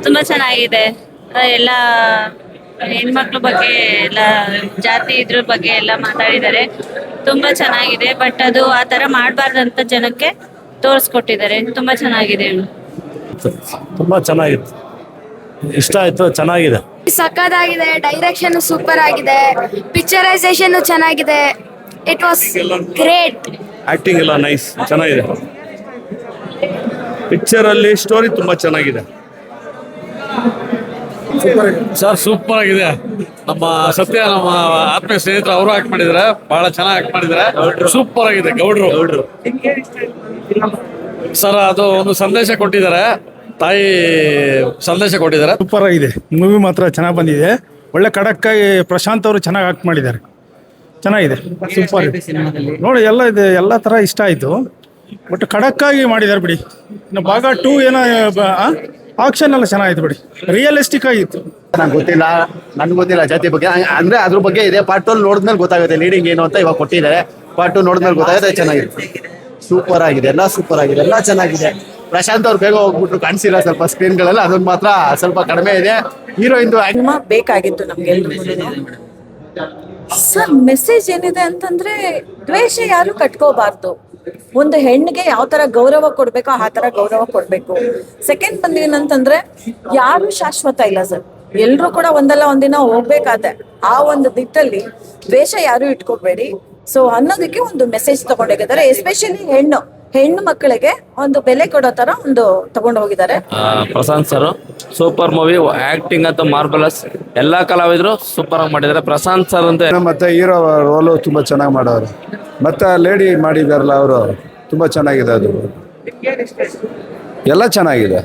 ತುಂಬಾ ಚೆನ್ನಾಗಿದೆ. ಎಲ್ಲ ಹೆಣ್ಮಕ್ಳ ಬಗ್ಗೆ ಎಲ್ಲ ಜಾತಿ ಇದ್ರ ಬಗ್ಗೆ ಎಲ್ಲ ಮಾತಾಡಿದ್ದಾರೆ. ತುಂಬಾ ಚೆನ್ನಾಗಿದೆ. ಬಟ್ ಅದು ಆ ತರ ಮಾಡಬಾರ್ದಂತ ಜನಕ್ಕೆ ತೋರಿಸ್ಕೊಟ್ಟಿದ್ದಾರೆ. ತುಂಬಾ ಚೆನ್ನಾಗಿದೆ. ತುಂಬಾ ಚೆನ್ನಾಗಿತ್ತು, ಇಷ್ಟ ಆಯ್ತು, ಚೆನ್ನಾಗಿದೆ. ಸಕ್ಕತ್ತಾಗಿದೆ. ಡೈರೆಕ್ಷನ್ ಸೂಪರ್ ಆಗಿದೆ. ಪಿಕ್ಚರೈಸೇಷನ್ ಚೆನ್ನಾಗಿದೆ. It was great. ಆಕ್ಟಿಂಗ್ ಎಲ್ಲ ನೈಸ್, ಚೆನ್ನಾಗಿದೆ. ಪಿಕ್ಚರ್ ಅಲ್ಲಿ ಸ್ಟೋರಿ ತುಂಬಾ ಚೆನ್ನಾಗಿದೆ. ಸರ್ ಸೂಪರ್ ಆಗಿದೆ. ನಮ್ಮ ಸತ್ಯ, ನಮ್ಮ ಆತ್ಮೀಯ ಸ್ನೇಹಿತರು ಅವರು ಆಕ್ಟ್ ಮಾಡಿದ್ದಾರೆ, ಬಹಳ ಚೆನ್ನಾಗಿ ಆಕ್ಟ್ ಮಾಡಿದ್ದಾರೆ. ಸೂಪರ್ ಆಗಿದೆ. ಗೌಡ್ರು ಸರ್ ಅದು ಒಂದು ಸಂದೇಶ ಕೊಟ್ಟಿದ್ದಾರೆ, ತಾಯಿ ಸಂದೇಶ ಕೊಟ್ಟಿದ್ದಾರೆ. ಸೂಪರ್ ಆಗಿದೆ. ಮೂವಿ ಮಾತ್ರ ಚೆನ್ನಾಗಿ ಬಂದಿದೆ. ಒಳ್ಳೆ ಖಡಕ್ಕಾಗಿ ಪ್ರಶಾಂತ್ ಅವರು ಚೆನ್ನಾಗಿ ಆಕ್ಟ್ ಮಾಡಿದ್ದಾರೆ. ಚೆನ್ನಾಗಿದೆ, ಸೂಪರ್ ನೋಡಿ. ಎಲ್ಲ ಇದೆ, ಎಲ್ಲ ಥರ ಇಷ್ಟ ಆಯಿತು. ಬಟ್ ಖಡಕ್ಕಾಗಿ ಮಾಡಿದ್ದಾರೆ ಬಿಡಿ. ಇನ್ನು ಭಾಗ 2 ಏನೋ ಆಕ್ಷನ್ ಎಲ್ಲ ಚೆನ್ನಾಗಿತ್ತು ಬಿಡಿ, ರಿಯಲಿಸ್ಟಿಕ್ ಆಗಿತ್ತು. ನನ್ಗೆ ಗೊತ್ತಿಲ್ಲ ಜಾತಿ ಬಗ್ಗೆ, ಅಂದ್ರೆ ಅದ್ರ ಬಗ್ಗೆ ಇದೆ. ಪಾರ್ಟ್ 2 ನೋಡಿದ್ಮೇಲೆ ಗೊತ್ತಾಗುತ್ತೆ ಲೀಡಿಂಗ್ ಏನು ಅಂತ. ಇವಾಗ ಕೊಟ್ಟಿದ್ದಾರೆ, ಪಾರ್ಟ್ 2 ನೋಡಿದ್ಮೇಲೆ ಗೊತ್ತಾಗುತ್ತೆ. ಚೆನ್ನಾಗಿದೆ, ಸೂಪರ್ ಆಗಿದೆ, ಎಲ್ಲ ಸೂಪರ್ ಆಗಿದೆ, ಎಲ್ಲ ಚೆನ್ನಾಗಿದೆ. ಪ್ರಶಾಂತ್ ಅವ್ರು ಬೇಗ ಹೋಗ್ಬಿಟ್ರು, ಕಾಣಿಸಿಲ್ಲ ಸ್ವಲ್ಪ ಸ್ಕ್ರೀನ್ಗಳೆಲ್ಲ, ಅದೊಂದು ಮಾತ್ರ ಸ್ವಲ್ಪ ಕಡಿಮೆ ಇದೆ. ಹೀರೋಯಿನ್ದು ಬೇಕಾಗಿತ್ತು ನಮ್ಗೆ. ಸರ್ ಮೆಸೇಜ್ ಏನಿದೆ ಅಂತಂದ್ರೆ, ದ್ವೇಷ ಯಾರು ಕಟ್ಕೋಬಾರ್ದು. ಒಂದು ಹೆಣ್ಣಿಗೆ ಯಾವ ತರ ಗೌರವ ಕೊಡ್ಬೇಕೋ ಆ ತರ ಗೌರವ ಕೊಡ್ಬೇಕು. ಸೆಕೆಂಡ್ ಬಂದ್ ಏನಂತಂದ್ರೆ, ಯಾರು ಶಾಶ್ವತ ಇಲ್ಲ ಸರ್. ಎಲ್ರು ಕೂಡ ಒಂದಲ್ಲ ಒಂದಿನ ಹೋಗ್ಬೇಕಾದೆ. ಆ ಒಂದು ದಿಟ್ಟಲ್ಲಿ ದ್ವೇಷ ಯಾರು ಇಟ್ಕೋಬೇಡಿ. ಸೊ ಅನ್ನೋದಕ್ಕೆ ಒಂದು ಮೆಸೇಜ್ ತಗೊಂಡೋಗಿದ್ದಾರೆ. ಎಸ್ಪೆಷಲಿ ಹೆಣ್ಣು ಮಕ್ಕಳಿಗೆ ಒಂದು ಬೆಲೆ ಕೊಡೋ ತರ ಒಂದು ತಗೊಂಡು ಹೋಗಿದ್ದಾರೆ. Prashanth sir super movie, acting ಅಂತ ಮಾರ್ಬಲಸ್. ಎಲ್ಲಾ ಕಲಾವಿದರು ಸೂಪರ್ ಆಗಿ ಮಾಡಿದ್ದಾರೆ. ಪ್ರಶಾಂತ್ ಸರ್ ಅಂತ ಮತ್ತೆ ಹೀರೋ ರೋಲು ತುಂಬಾ ಚೆನ್ನಾಗಿ ಮಾಡೋರು. ಮತ್ತೆ ಲೇಡಿ ಮಾಡಿದಾರಲ್ಲ ಅವರು, ತುಂಬಾ ಚೆನ್ನಾಗಿದೆ. ಅದು ಎಲ್ಲ ಚೆನ್ನಾಗಿದೆ.